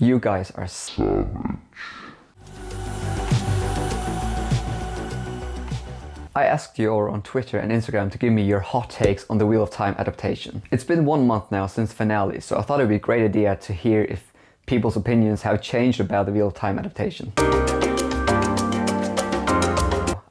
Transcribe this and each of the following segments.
You guys are savage. I asked you all on Twitter and Instagram to give me your hot takes on the Wheel of Time adaptation. It's been 1 month now since the finale, so I thought it would be a great idea to hear if people's opinions have changed about the Wheel of Time adaptation.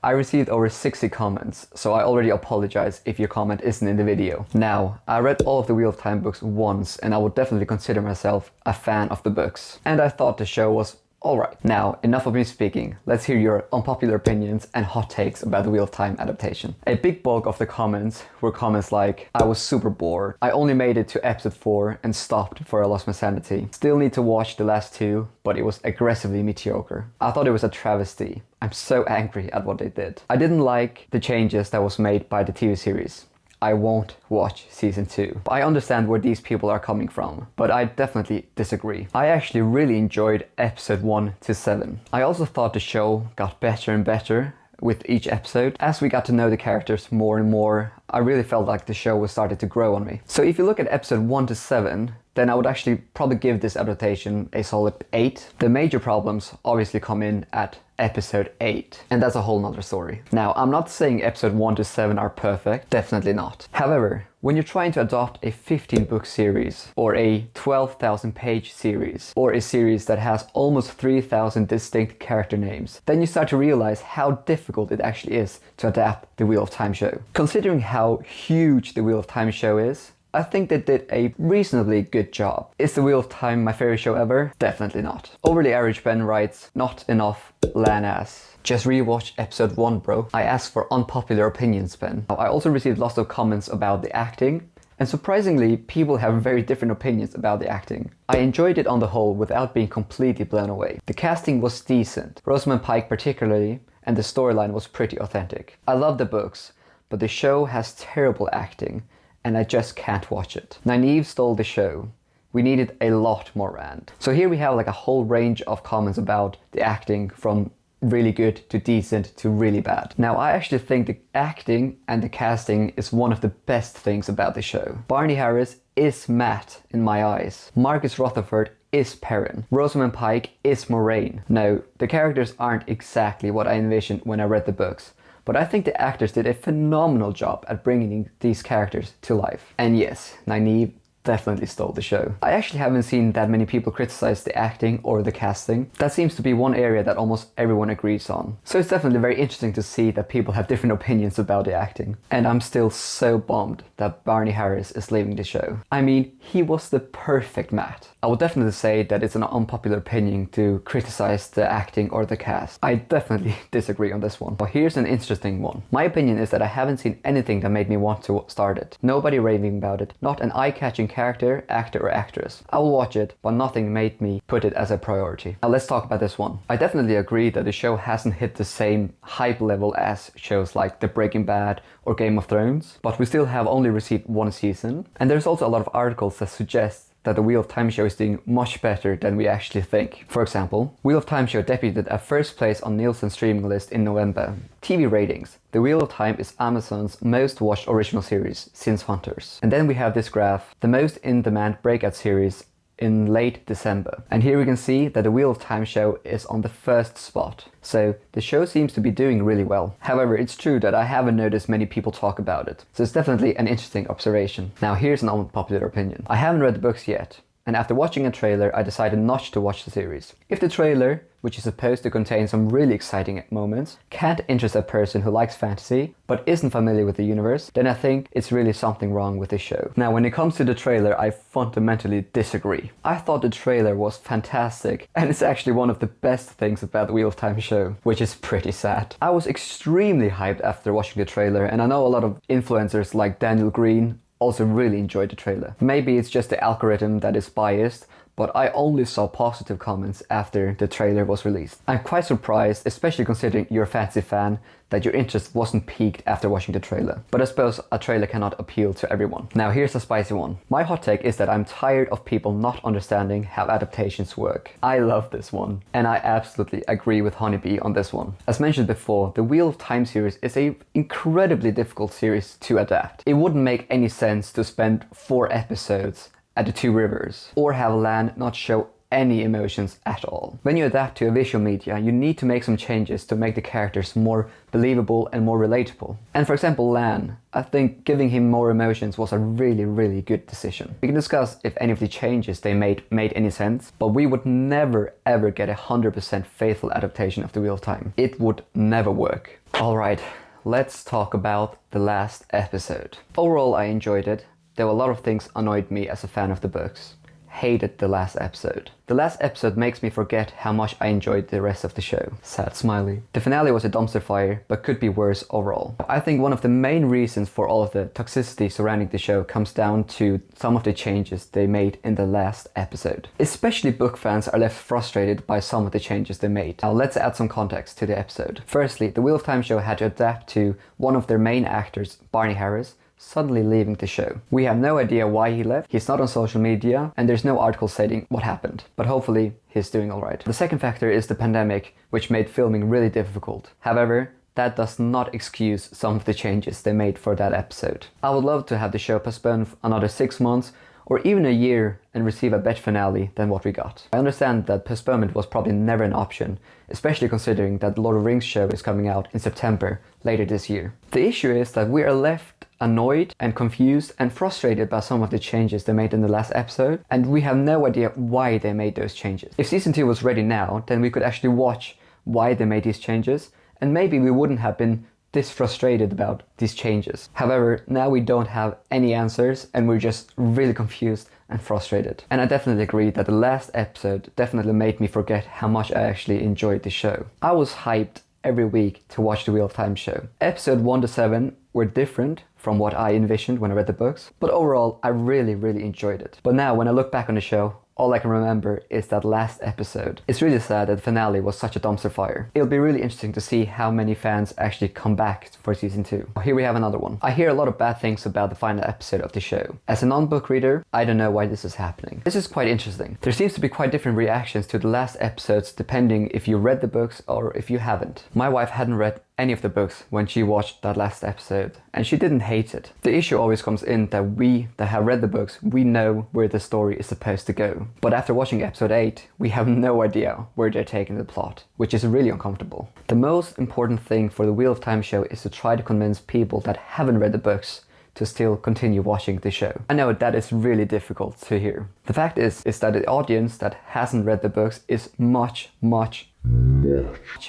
I received over 60 comments, so I already apologize if your comment isn't in the video. Now, I read all of the Wheel of Time books once and I would definitely consider myself a fan of the books. And I thought the show was alright. Now, enough of me speaking. Let's hear your unpopular opinions and hot takes about the Wheel of Time adaptation. A big bulk of the comments were comments like, I was super bored. I only made it to episode 4 and stopped before I lost my sanity. Still need to watch the last 2, but it was aggressively mediocre. I thought it was a travesty. I'm so angry at what they did. I didn't like the changes that was made by the TV series. I won't watch season 2. I understand where these people are coming from, but I definitely disagree. I actually really enjoyed episode 1 to 7. I also thought the show got better and better with each episode. As we got to know the characters more and more, I really felt like the show was starting to grow on me. So if you look at episode 1 to 7, then I would actually probably give this adaptation a solid 8. The major problems obviously come in at episode 8, and that's a whole nother story. Now, I'm not saying episode 1 to 7 are perfect, definitely not. However, when you're trying to adopt a 15-book series, or a 12,000 page series, or a series that has almost 3,000 distinct character names, then you start to realize how difficult it actually is to adapt the Wheel of Time show. Considering how huge the Wheel of Time show is, I think they did a reasonably good job. Is the Wheel of Time my favorite show ever? Definitely not. Overly Average Ben writes, not enough lan ass. Just rewatch episode 1, bro. I asked for unpopular opinions, Ben. I also received lots of comments about the acting, and surprisingly, people have very different opinions about the acting. I enjoyed it on the whole without being completely blown away. The casting was decent, Rosamund Pike particularly, and the storyline was pretty authentic. I love the books, but the show has terrible acting, and I just can't watch it. Nynaeve stole the show. We needed a lot more Rand. So here we have like a whole range of comments about the acting, from really good to decent to really bad. Now, I actually think the acting and the casting is one of the best things about the show. Barney Harris is Matt in my eyes. Marcus Rutherford is Perrin. Rosamund Pike is Moraine. Now, the characters aren't exactly what I envisioned when I read the books, but I think the actors did a phenomenal job at bringing these characters to life. And yes, Nynaeve definitely stole the show. I actually haven't seen that many people criticize the acting or the casting. That seems to be one area that almost everyone agrees on. So it's definitely very interesting to see that people have different opinions about the acting. And I'm still so bummed that Barney Harris is leaving the show. I mean, he was the perfect Matt. I would definitely say that it's an unpopular opinion to criticize the acting or the cast. I definitely disagree on this one. But here's an interesting one. My opinion is that I haven't seen anything that made me want to start it. Nobody raving about it. Not an eye-catching character, actor or actress. I will watch it, but nothing made me put it as a priority. Now let's talk about this one. I definitely agree that the show hasn't hit the same hype level as shows like The Breaking Bad or Game of Thrones, but we still have only received 1 season. And there's also a lot of articles that suggest that the Wheel of Time show is doing much better than we actually think. For example, Wheel of Time show debuted at first place on Nielsen's streaming list in November. TV ratings. The Wheel of Time is Amazon's most watched original series since Hunters. And then we have this graph, the most in-demand breakout series in late December. And here we can see that the Wheel of Time show is on the first spot. So the show seems to be doing really well. However, it's true that I haven't noticed many people talk about it. So it's definitely an interesting observation. Now here's an unpopular opinion. I haven't read the books yet, and after watching a trailer, I decided not to watch the series. If the trailer, which is supposed to contain some really exciting moments, can't interest a person who likes fantasy, but isn't familiar with the universe, then I think it's really something wrong with the show. Now, when it comes to the trailer, I fundamentally disagree. I thought the trailer was fantastic, and it's actually one of the best things about the Wheel of Time show, which is pretty sad. I was extremely hyped after watching the trailer, and I know a lot of influencers like Daniel Green also really enjoyed the trailer. Maybe it's just the algorithm that is biased, but I only saw positive comments after the trailer was released. I'm quite surprised, especially considering you're a fantasy fan, that your interest wasn't piqued after watching the trailer. But I suppose a trailer cannot appeal to everyone. Now here's a spicy one. My hot take is that I'm tired of people not understanding how adaptations work. I love this one, and I absolutely agree with Honeybee on this one. As mentioned before, the Wheel of Time series is an incredibly difficult series to adapt. It wouldn't make any sense to spend 4 episodes at the Two Rivers, or have Lan not show any emotions at all. When you adapt to a visual media, you need to make some changes to make the characters more believable and more relatable. And for example, Lan, I think giving him more emotions was a really good decision. We can discuss if any of the changes they made any sense, but we would never ever get a 100% faithful adaptation of The Wheel of Time. It would never work. Alright, let's talk about the last episode. Overall, I enjoyed it. There were a lot of things annoyed me as a fan of the books. Hated the last episode. The last episode makes me forget how much I enjoyed the rest of the show. Sad smiley. The finale was a dumpster fire, but could be worse overall. I think one of the main reasons for all of the toxicity surrounding the show comes down to some of the changes they made in the last episode. Especially book fans are left frustrated by some of the changes they made. Now let's add some context to the episode. Firstly, the Wheel of Time show had to adapt to one of their main actors, Barney Harris, suddenly leaving the show. We have no idea why he left, he's not on social media, and there's no article stating what happened. But hopefully he's doing alright. The second factor is the pandemic, which made filming really difficult. However, that does not excuse some of the changes they made for that episode. I would love to have the show postponed for another 6 months or even a year and receive a better finale than what we got. I understand that postponement was probably never an option, especially considering that the Lord of the Rings show is coming out in September later this year. The issue is that we are left annoyed and confused and frustrated by some of the changes they made in the last episode, and we have no idea why they made those changes. If season 2 was ready now, then we could actually watch why they made these changes, and maybe we wouldn't have been this frustrated about these changes. However, now we don't have any answers and we're just really confused and frustrated. And I definitely agree that the last episode definitely made me forget how much I actually enjoyed the show. I was hyped every week to watch the Wheel of Time show. Episode 1 to 7 were different from what I envisioned when I read the books, but overall I really enjoyed it. But now when I look back on the show, all I can remember is that last episode. It's really sad that the finale was such a dumpster fire. It'll be really interesting to see how many fans actually come back for season 2. Here we have another one. I hear a lot of bad things about the final episode of the show. As a non-book reader, I don't know why this is happening. This is quite interesting. There seems to be quite different reactions to the last episodes depending if you read the books or if you haven't. My wife hadn't read any of the books when she watched that last episode, and she didn't hate it. The issue always comes in that we that have read the books, we know where the story is supposed to go. But after watching episode 8, we have no idea where they're taking the plot, which is really uncomfortable. The most important thing for the Wheel of Time show is to try to convince people that haven't read the books to still continue watching the show. I know that is really difficult to hear. The fact is that the audience that hasn't read the books is much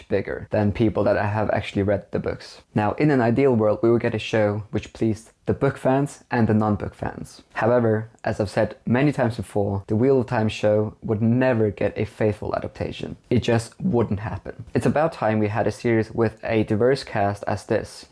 bigger than people that have actually read the books. Now, in an ideal world, we would get a show which pleased the book fans and the non-book fans. However, as I've said many times before, the Wheel of Time show would never get a faithful adaptation. It just wouldn't happen. It's about time we had a series with a diverse cast as this.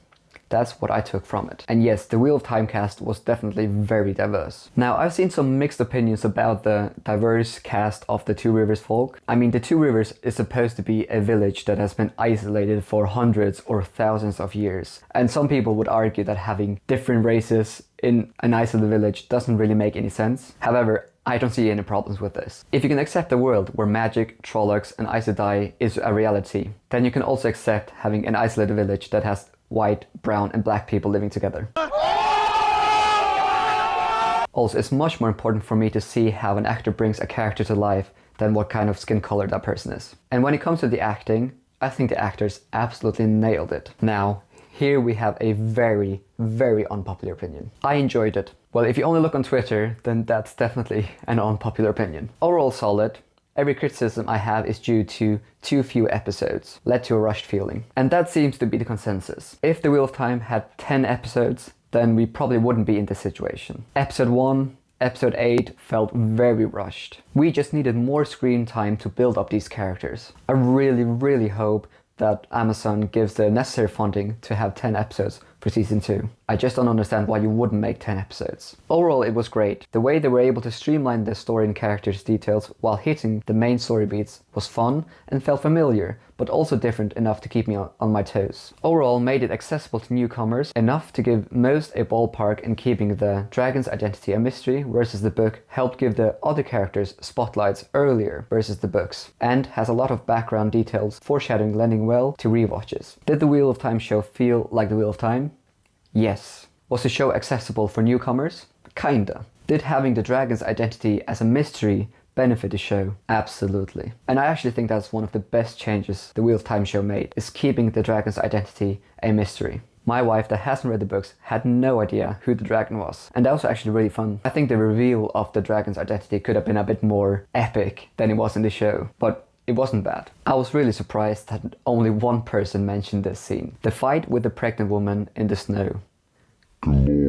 That's what I took from it. And yes, the Wheel of Time cast was definitely very diverse. Now, I've seen some mixed opinions about the diverse cast of the Two Rivers folk. I mean, the Two Rivers is supposed to be a village that has been isolated for hundreds or thousands of years. And some people would argue that having different races in an isolated village doesn't really make any sense. However, I don't see any problems with this. If you can accept a world where magic, Trollocs and Aes Sedai is a reality, then you can also accept having an isolated village that has white, brown and black people living together. Also, it's much more important for me to see how an actor brings a character to life than what kind of skin color that person is. And when it comes to the acting, I think the actors absolutely nailed it. Now, here we have a very unpopular opinion. I enjoyed it. Well, if you only look on Twitter, then that's definitely an unpopular opinion. Overall solid. Every criticism I have is due to too few episodes, led to a rushed feeling. And that seems to be the consensus. If The Wheel of Time had 10 episodes, then we probably wouldn't be in this situation. Episode 1, Episode 8 felt very rushed. We just needed more screen time to build up these characters. I really hope that Amazon gives the necessary funding to have 10 episodes for season 2. I just don't understand why you wouldn't make 10 episodes. Overall, it was great. The way they were able to streamline the story and characters' details while hitting the main story beats was fun and felt familiar, but also different enough to keep me on my toes. Overall, made it accessible to newcomers, enough to give most a ballpark in keeping the dragon's identity a mystery versus the book, helped give the other characters spotlights earlier versus the books, and has a lot of background details, foreshadowing lending well to rewatches. Did the Wheel of Time show feel like the Wheel of Time? Yes. Was the show accessible for newcomers? Kinda. Did having the dragon's identity as a mystery benefit the show? Absolutely. And I actually think that's one of the best changes the Wheel of Time show made, is keeping the dragon's identity a mystery. My wife, that hasn't read the books, had no idea who the dragon was. And that was actually really fun. I think the reveal of the dragon's identity could have been a bit more epic than it was in the show, but it wasn't bad. I was really surprised that only one person mentioned this scene. The fight with the pregnant woman in the snow. Glorious.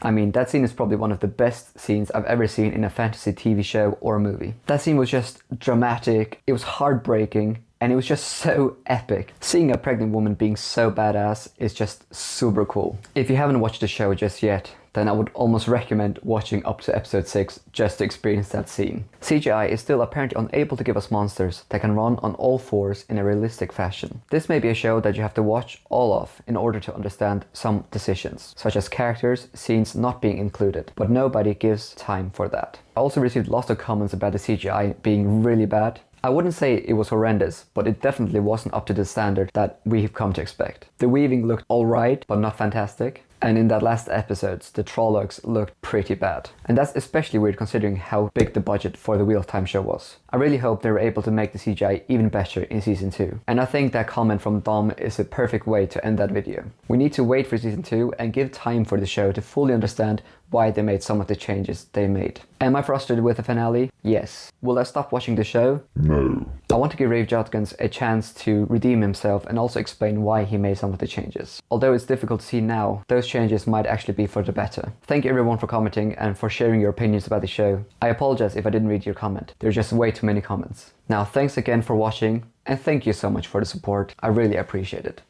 I mean, that scene is probably one of the best scenes I've ever seen in a fantasy TV show or movie. That scene was just dramatic, it was heartbreaking, and it was just so epic. Seeing a pregnant woman being so badass is just super cool. If you haven't watched the show just yet, then I would almost recommend watching up to episode 6 just to experience that scene. CGI is still apparently unable to give us monsters that can run on all fours in a realistic fashion. This may be a show that you have to watch all of in order to understand some decisions, such as characters, scenes not being included, but nobody gives time for that. I also received lots of comments about the CGI being really bad. I wouldn't say it was horrendous, but it definitely wasn't up to the standard that we've come to expect. The weaving looked alright, but not fantastic. And in that last episodes, the Trollocs looked pretty bad. And that's especially weird considering how big the budget for the Wheel of Time show was. I really hope they were able to make the CGI even better in season 2. And I think that comment from Dom is a perfect way to end that video. We need to wait for season 2 and give time for the show to fully understand why they made some of the changes they made. Am I frustrated with the finale? Yes. Will I stop watching the show? No. I want to give Rafe Judkins a chance to redeem himself and also explain why he made some of the changes. Although it's difficult to see now, those changes might actually be for the better. Thank you everyone for commenting and for sharing your opinions about the show. I apologize if I didn't read your comment. There are just way too many comments. Now, thanks again for watching, and thank you so much for the support. I really appreciate it.